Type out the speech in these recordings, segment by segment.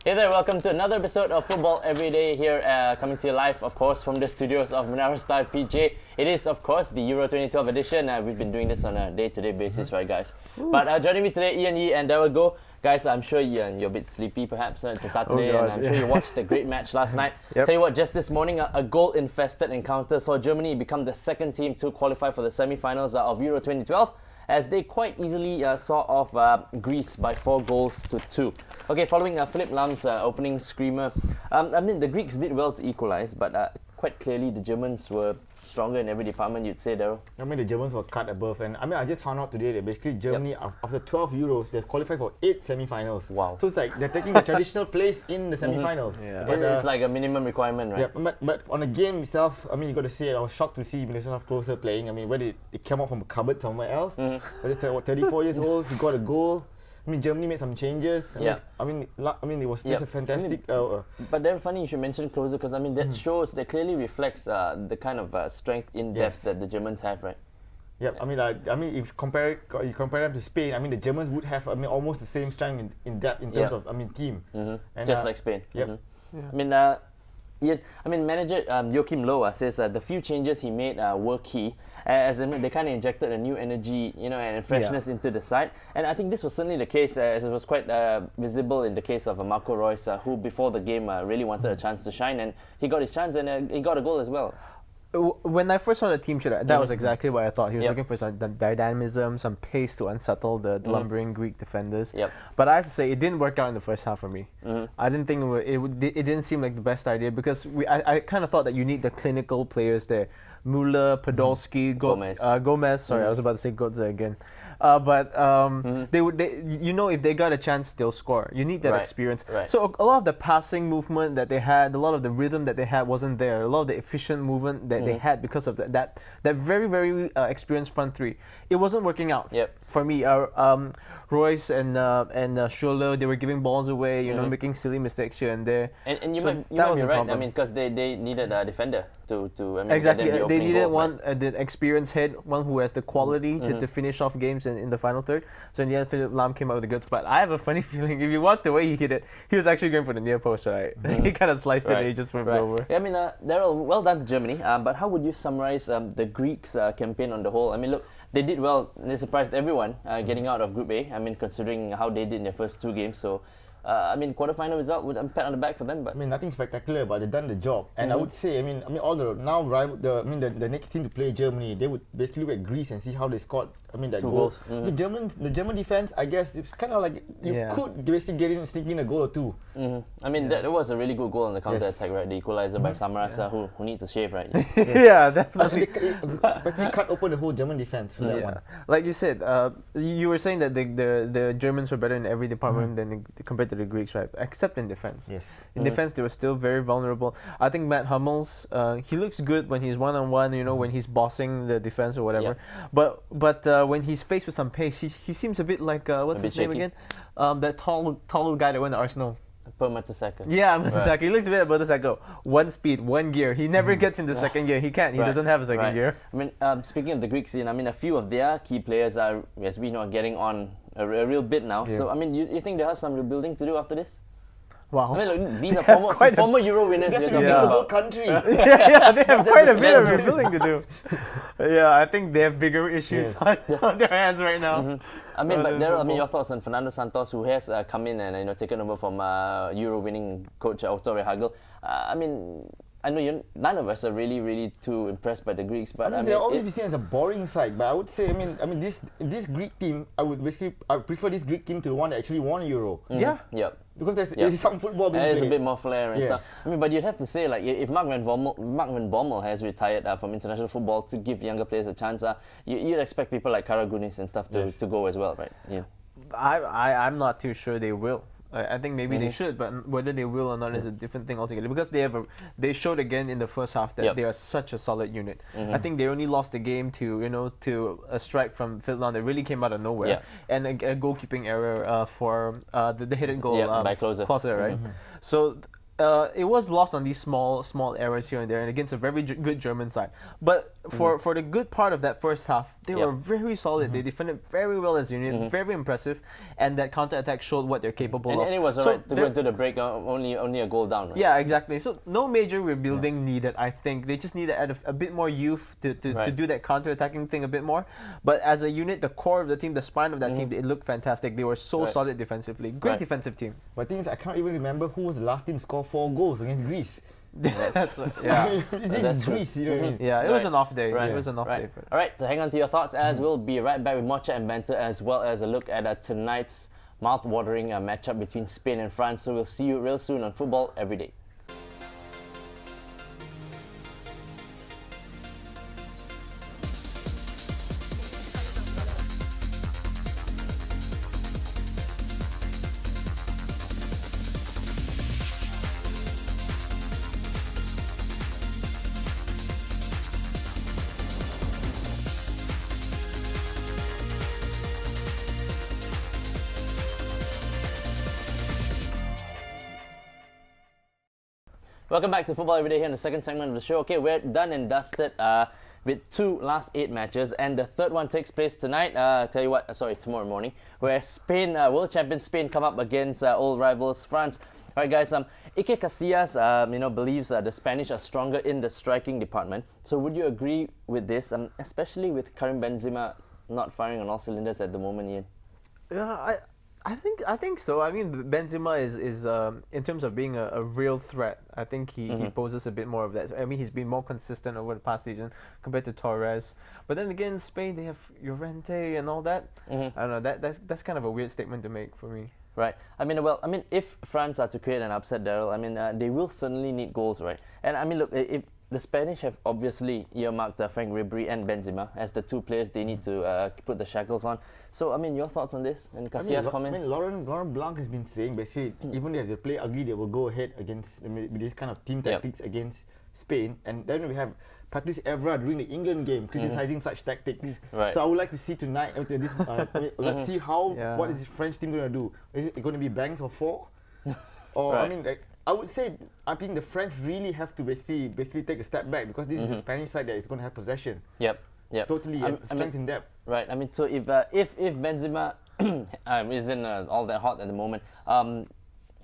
Hey there, welcome to another episode of Football Every Day here, coming to you live, of course, from the studios of Menara Star PJ. It is, of course, the Euro 2012 edition. We've been doing this on a day-to-day basis, right, guys? Ooh. But joining me today, Ian Yee and Daryl Go. Guys, I'm sure you're a bit sleepy, perhaps. It's a Saturday, and I'm sure you watched the great match last night. Tell you what, just this morning, a goal-infested encounter saw Germany become the second team to qualify for the semi-finals of Euro 2012. As they quite easily saw off Greece by 4-2. Okay, following Philip Lahm's opening screamer, I mean, the Greeks did well to equalise, but quite clearly the Germans were stronger in every department, you'd say, Daryl. I mean, the Germans were cut above, and I mean, I just found out today that basically Germany, after 12 Euros, they've qualified for 8 semi-finals. Wow. So it's like they're taking the traditional place in the semi-finals. Yeah. But, it's like a minimum requirement, right? Yeah, but on the game itself, I mean, you got to say, I was shocked to see Nelsen closer playing. I mean, where it came out from a cupboard somewhere else. But it's 34 years old, he got a goal. I mean, Germany made some changes. I mean, it was just a fantastic. But they're funny you should mention closer because I mean that shows that clearly reflects the kind of strength in depth that the Germans have, right? Yep. I mean, if you compare them to Spain, I mean, the Germans would have almost the same strength in depth in terms of team. And, just like Spain. Yep. I mean, manager Joachim Low says the few changes he made were key, as in they kind of injected a new energy, and freshness into the side. And I think this was certainly the case, as it was quite visible in the case of Marco Reus, who before the game really wanted a chance to shine, and he got his chance, and he got a goal as well. When I first saw the team sheet, that was exactly what I thought. He was looking for some dynamism, some pace to unsettle the lumbering Greek defenders. But I have to say, it didn't work out in the first half for me. I didn't think it didn't seem like the best idea because I kind of thought that you need the clinical players there. Müller, Podolski, Gomez. Sorry, I was about to say Götze again. If they got a chance, they'll score. You need that experience. Right. So a lot of the passing movement that they had, a lot of the rhythm that they had wasn't there. A lot of the efficient movement that they had because of that very, very experienced front three. It wasn't working out for me. Royce and Scholler, they were giving balls away, making silly mistakes here and there. And you might be right. I mean, because they needed a defender to exactly. They needed goal, one the experienced head, one who has the quality to finish off games in the final third. So in the end, Philip Lahm came out with a good spot. I have a funny feeling if you watch the way he hit it, he was actually going for the near post, right? He kind of sliced it and he just went over. Yeah, I mean, Daryl, well done to Germany. But how would you summarize the Greeks' campaign on the whole? I mean, look, they did well. They surprised everyone getting out of Group A. I mean, considering how they did in their first 2 games. So, quarterfinal result would pat on the back for them. But I mean, nothing spectacular, but they done the job. And I would say, the next team to play Germany, they would basically look at Greece and see how they scored. I mean, that 2 goal. goals. The German defense, I guess, it's kind of like you could basically sneak in a goal or 2. I mean, that was a really good goal on the counter attack, right? The equalizer by Samaras, who needs a shave, right? Yeah, definitely. But they cut open the whole German defense for that one. Like you said, you were saying that the Germans were better in every department than compared to the Greeks, right? Except in defense. Yes. In defense, they were still very vulnerable. I think Matt Hummels, he looks good when he's one-on-one, when he's bossing the defense or whatever. But when he's faced with some pace, he seems a bit like what's his name again? That tall guy that went to Arsenal. Per Mertesacker. Yeah, Mertesacker. He looks a bit like Mertesacker. 1 speed, 1 gear. He never gets into second gear. He can't. He doesn't have a second gear. I mean, speaking of the Greek scene, I mean, a few of their key players are, as we know, getting on a real bit now. Yeah. So, I mean, you think they have some rebuilding to do after this? Wow. I mean, look, these are former Euro winners. They have to rebuild the whole country. They have quite a bit of rebuilding to do. Yeah, I think they have bigger issues on their hands right now. I mean, but Daryl, your thoughts on Fernando Santos, who has come in and taken over from Euro-winning coach Otto Rehhagel. I mean, I know none of us are really too impressed by the Greeks, but I mean, they're always seen as a boring side. But I would say, this Greek team, I prefer this Greek team to the one that actually won Euro. Yeah. Because there's some football being played. There's a bit more flair and stuff. I mean, but you'd have to say, like, if Mark van Bommel has retired from international football to give younger players a chance, you'd expect people like Karagounis and stuff to go as well, right? Yeah. I'm not too sure they will. I think maybe they should, but whether they will or not is a different thing altogether. Because they showed again in the first half that they are such a solid unit. I think they only lost the game to a strike from Philip Lahm that really came out of nowhere, and a goalkeeping error for the hidden goal by Klose, right? So it was lost on these small errors here and there, and against a very good German side. But for the good part of that first half, they were very solid. They defended very well as a unit, very impressive, and that counter-attack showed what they're capable of. And it was alright to go into the break, only a goal down. Right? Yeah, exactly. So no major rebuilding needed, I think. They just need to add a bit more youth to do that counter-attacking thing a bit more. But as a unit, the core of the team, the spine of that team, it looked fantastic. They were so solid defensively. Great defensive team. But the thing is, I can't even remember who was the last team to score 4 goals against Greece. That's This is Greece, you know what I mean? Yeah, it was an off day. Right. It was an off day. For All right, so hang on to your thoughts as we'll be right back with more chat and banter as well as a look at tonight's mouth-watering matchup between Spain and France. So we'll see you real soon on Football Every Day. Welcome back to Football Every Day here in the second segment of the show. Okay, we're done and dusted with 2 last 8 matches, and the third one takes place tonight. Tomorrow morning, where Spain, world champion Spain, come up against old rivals France. All right, guys. Iker Casillas, believes the Spanish are stronger in the striking department. So, would you agree with this, especially with Karim Benzema not firing on all cylinders at the moment, Ian? Yeah, I think so. I mean, Benzema is in terms of being a real threat. I think he poses a bit more of that. I mean, he's been more consistent over the past season compared to Torres. But then again, Spain, they have Llorente and all that. I don't know. That's kind of a weird statement to make for me. Right. If France are to create an upset, Daryl, they will certainly need goals, right? And I mean, look, if the Spanish have obviously earmarked Frank Ribery and Benzema as the 2 players they need to put the shackles on. So, I mean, your thoughts on this and Casillas' comments? I mean, Laurent Blanc has been saying basically, even if they play ugly, they will go ahead against with this kind of team tactics against Spain. And then we have Patrice Evra during the England game criticizing such tactics. Right. So I would like to see tonight. Let's see what is the French team going to do. Is it going to be bangs or 4? Or Right. I mean, I would say I think the French really have to basically take a step back because this is the Spanish side that is going to have possession. Yep. Totally, strength in depth. Right. I mean, so if Benzema isn't all that hot at the moment,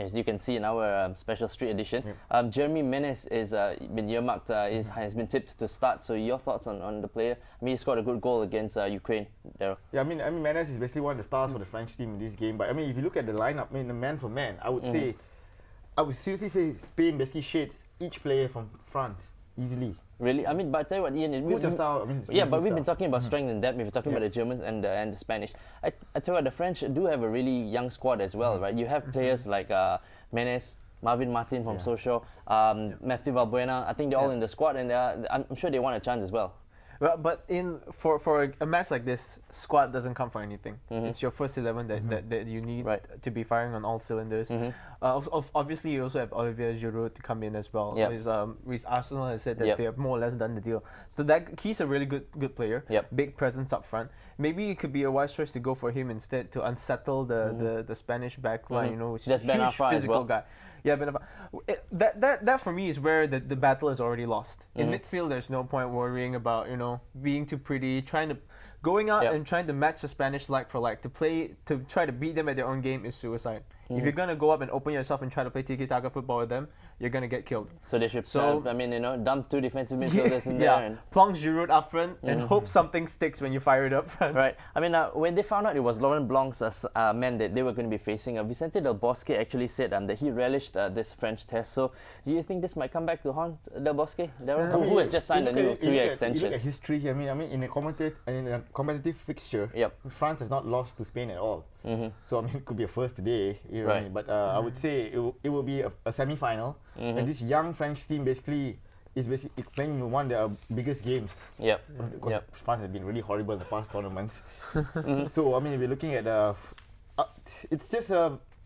as you can see in our special street edition, Jeremy Menez is been earmarked, has been tipped to start. So your thoughts on the player? I mean, he scored a good goal against Ukraine, Daryl. Yeah, I mean, Menez is basically one of the stars for the French team in this game. But I mean, if you look at the lineup, I mean, the man for man, I would seriously say Spain basically shades each player from France easily. Really? I mean, but I tell you what, Ian, Who's your style? I mean, but we've been talking about strength and depth. If you're talking about the Germans and the Spanish, I tell you what, the French do have a really young squad as well, right? You have players like Menez, Marvin Martin from Sochaux, Matthew Valbuena. I think they're all in the squad, and I'm sure they want a chance as well. Well, but for a match like this, squad doesn't come for anything. It's your first 11 that you need to be firing on all cylinders. Obviously, you also have Olivier Giroud to come in as well. With Arsenal has said that they have more or less done the deal. So that he's a really good player. Big presence up front. Maybe it could be a wise choice to go for him instead to unsettle the Spanish backline. You know, which is a huge physical guy. Yeah, but that for me is where the battle is already lost. In midfield, there's no point worrying about being too pretty, going out and trying to match the Spanish like for like. To try to beat them at their own game is suicide. If you're gonna go up and open yourself and try to play tiki-taka football with them, you're gonna get killed. So they should, dump 2 defensive midfielders in there. And plonk Giroud up front and hope something sticks when you fire it up front. Right. I mean, when they found out it was Laurent Blanc's man that they were going to be facing, Vicente Del Bosque actually said that he relished this French test. So do you think this might come back to haunt Del Bosque, Daryl, who has just signed a new 2-year extension? You look at history here. I mean, in a competitive fixture, France has not lost to Spain at all. So I mean, it could be a first today, but I would say it will be a semi-final, and this young French team is playing one of their biggest games. Because France has been really horrible in the past tournaments. So I mean, we're looking at it's just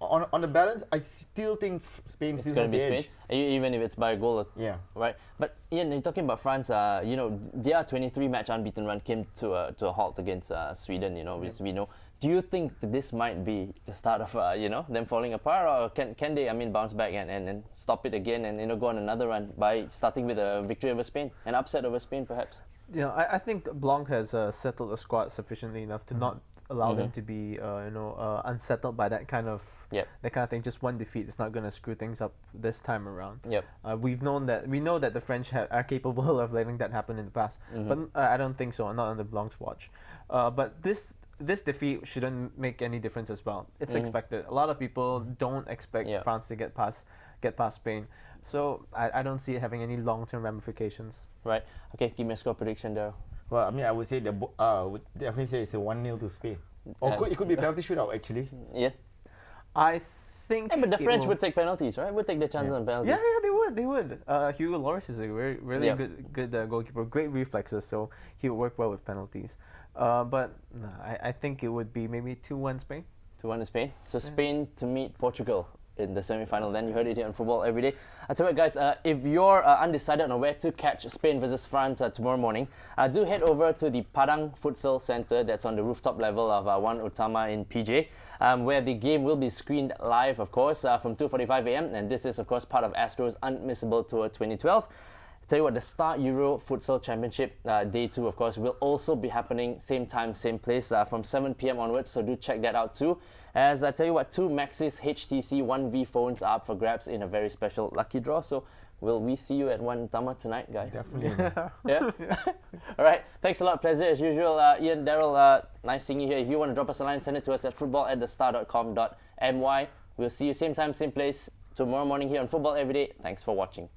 on the balance, I still think Spain It's still going has to be the Spain, edge. even if it's by a goal. Yeah. Right. But Ian, you're talking about France. Their 23-match unbeaten run came to a halt against Sweden. As we know. Do you think that this might be the start of them falling apart, or can they bounce back and stop it again and go on another run by starting with a victory over Spain, an upset over Spain perhaps? I think Blanc has settled the squad sufficiently enough to not allow them to be unsettled by that kind of thing. Just one defeat is not going to screw things up this time around. We know that the French are capable of letting that happen in the past, but I don't think so. Not under Blanc's watch. But this defeat shouldn't make any difference as well. It's expected. A lot of people don't expect France to get past Spain, so I don't see it having any long-term ramifications. Right. Okay. Give me a score prediction, Daryl. Well, I would say would definitely say it's a 1-0 to Spain. Or it could be a penalty shootout actually. Yeah. I think. But the French would take penalties, right? Would take their chances on penalties. Yeah, they would. Hugo Lloris is a really good goalkeeper. Great reflexes, so he would work well with penalties. But I think it would be maybe 2-1 Spain. 2-1 Spain. So Spain to meet Portugal in the semi-final. Then you heard it here on Football Every Day. I tell you what, guys, if you're undecided on where to catch Spain versus France tomorrow morning, do head over to the Padang Futsal Centre that's on the rooftop level of One Utama in PJ, where the game will be screened live, of course, from 2:45 a.m. And this is, of course, part of Astro's Unmissable Tour 2012. Tell you what, the Star Euro Futsal Championship Day 2, of course, will also be happening same time, same place from 7 p.m. onwards, so do check that out too. As I tell you what, 2 Maxis HTC 1V phones are up for grabs in a very special lucky draw, so will we see you at One Tama tonight, guys? Definitely. Yeah? All right, thanks a lot, pleasure as usual. Ian, Daryl, nice seeing you here. If you want to drop us a line, send it to us at football@thestar.com.my. We'll see you same time, same place tomorrow morning here on Football Every Day. Thanks for watching.